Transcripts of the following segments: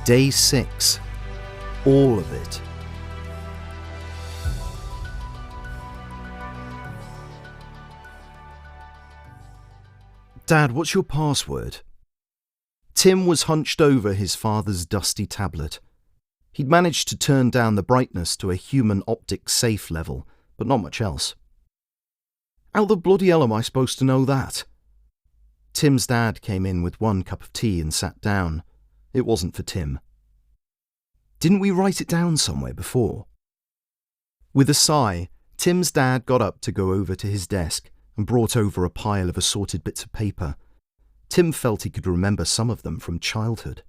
Day 6. All of it. Dad, what's your password? Tim was hunched over his father's dusty tablet. He'd managed to turn down the brightness to a human optic safe level, but not much else. How the bloody hell am I supposed to know that? Tim's dad came in with one cup of tea and sat down. It wasn't for Tim. Didn't we write it down somewhere before? With a sigh, Tim's dad got up to go over to his desk and brought over a pile of assorted bits of paper. Tim felt he could remember some of them from childhood.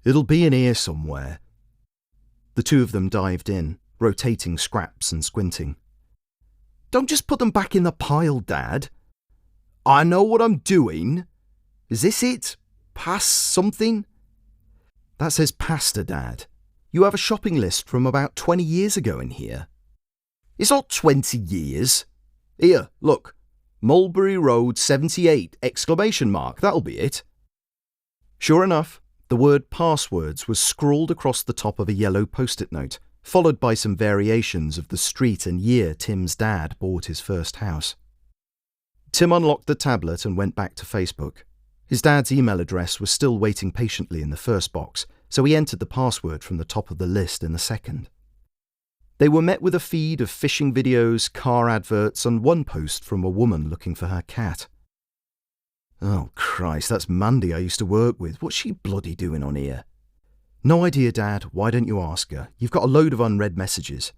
It'll be in here somewhere. The two of them dived in, rotating scraps and squinting. Don't just put them back in the pile, Dad. I know what I'm doing. Is this it? Pass something? That says pasta, Dad. You have a shopping list from about 20 years ago in here. It's not 20 years. Here, look. Mulberry Road 78, ! That'll be it. Sure enough, the word passwords was scrawled across the top of a yellow post-it note, followed by some variations of the street and year Tim's dad bought his first house. Tim unlocked the tablet and went back to Facebook. His dad's email address was still waiting patiently in the first box, so he entered the password from the top of the list in the second. They were met with a feed of fishing videos, car adverts, and one post from a woman looking for her cat. Oh, Christ, that's Mandy I used to work with. What's she bloody doing on here? No idea, Dad. Why don't you ask her? You've got a load of unread messages.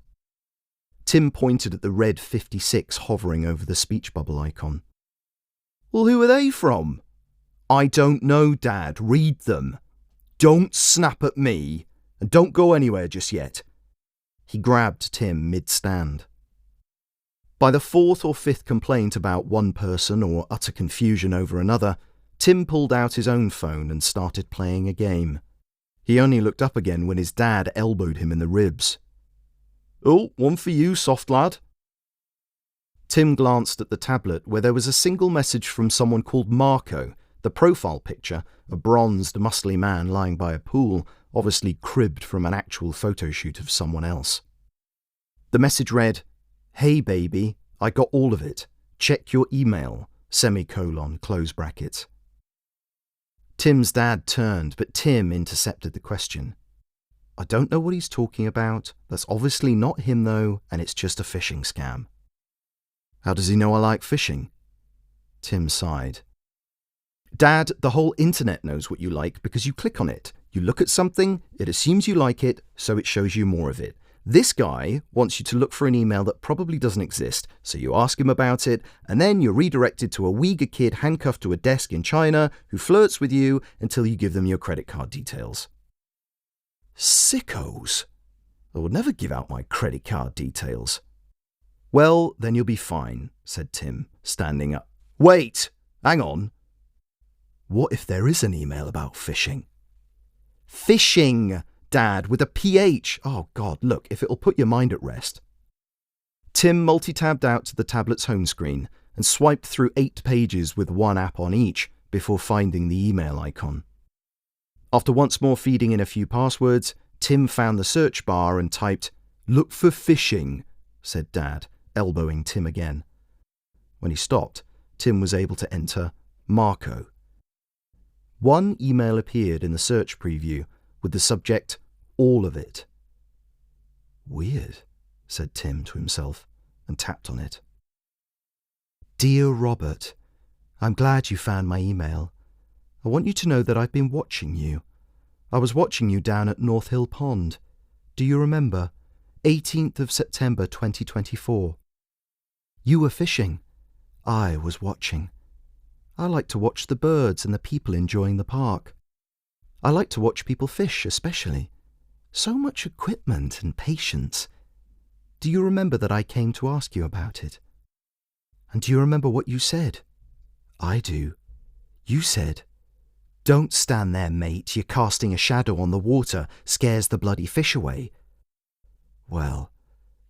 Tim pointed at the red 56 hovering over the speech bubble icon. Well, who are they from? I don't know, Dad. Read them. Don't snap at me, and don't go anywhere just yet. He grabbed Tim mid-stand. By the fourth or fifth complaint about one person or utter confusion over another, Tim pulled out his own phone and started playing a game. He only looked up again when his dad elbowed him in the ribs. Oh, one for you, soft lad. Tim glanced at the tablet where there was a single message from someone called Marco, the profile picture, a bronzed, muscly man lying by a pool, obviously cribbed from an actual photo shoot of someone else. The message read, Hey baby, I got all of it. Check your email, close brackets. Tim's dad turned, but Tim intercepted the question. I don't know what he's talking about. That's obviously not him though, and it's just a phishing scam. How does he know I like fishing? Tim sighed. Dad, the whole internet knows what you like because you click on it. You look at something, it assumes you like it, so it shows you more of it. This guy wants you to look for an email that probably doesn't exist, so you ask him about it, and then you're redirected to a Uyghur kid handcuffed to a desk in China who flirts with you until you give them your credit card details. Sickos. I would never give out my credit card details. Well, then you'll be fine, said Tim, standing up. Wait! Hang on. What if there is an email about phishing? Phishing, Dad, with a PH. Oh, God, look, if it'll put your mind at rest. Tim multi-tabbed out to the tablet's home screen and swiped through 8 pages with one app on each before finding the email icon. After once more feeding in a few passwords, Tim found the search bar and typed, Look for phishing, said Dad, elbowing Tim again. When he stopped, Tim was able to enter Marco. One email appeared in the search preview with the subject, All of it. Weird, said Tim to himself and tapped on it. Dear Robert, I'm glad you found my email. I want you to know that I've been watching you. I was watching you down at North Hill Pond. Do you remember? 18th of September 2024. You were fishing. I was watching. I like to watch the birds and the people enjoying the park. I like to watch people fish, especially. So much equipment and patience. Do you remember that I came to ask you about it? And do you remember what you said? I do. You said, Don't stand there, mate. You're casting a shadow on the water. Scares the bloody fish away. Well,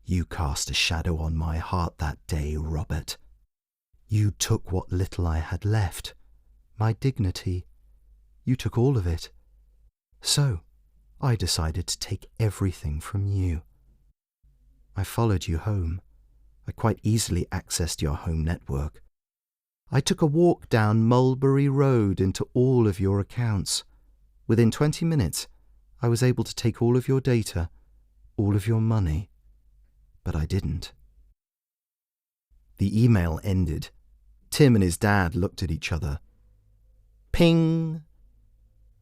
you cast a shadow on my heart that day, Robert. You took what little I had left, my dignity. You took all of it. So, I decided to take everything from you. I followed you home. I quite easily accessed your home network. I took a walk down Mulberry Road into all of your accounts. Within 20 minutes, I was able to take all of your data, all of your money. But I didn't. The email ended. Tim and his dad looked at each other. Ping!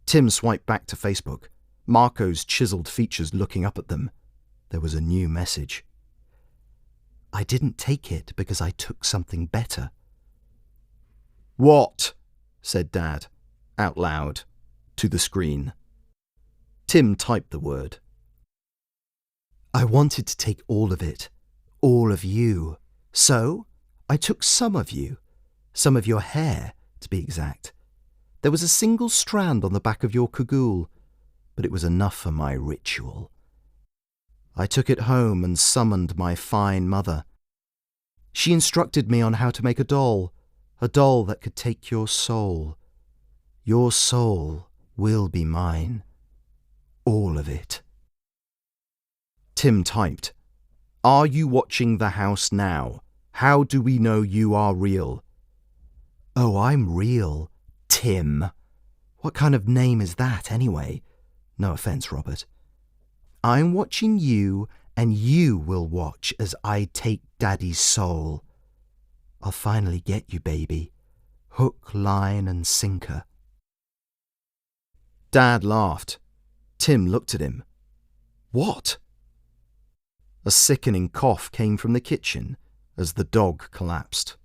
Tim swiped back to Facebook, Marco's chiseled features looking up at them. There was a new message. I didn't take it because I took something better. What? Said Dad, out loud, to the screen. Tim typed the word. I wanted to take all of it, all of you. So, I took some of you, some of your hair, to be exact. There was a single strand on the back of your cagoule, but it was enough for my ritual. I took it home and summoned my fine mother. She instructed me on how to make a doll that could take your soul. Your soul will be mine. All of it. Tim typed, Are you watching the house now? How do we know you are real? Oh, I'm real, Tim. What kind of name is that, anyway? No offence, Robert. I'm watching you, and you will watch as I take Daddy's soul. I'll finally get you, baby. Hook, line, and sinker. Dad laughed. Tim looked at him. What? A sickening cough came from the kitchen as the dog collapsed.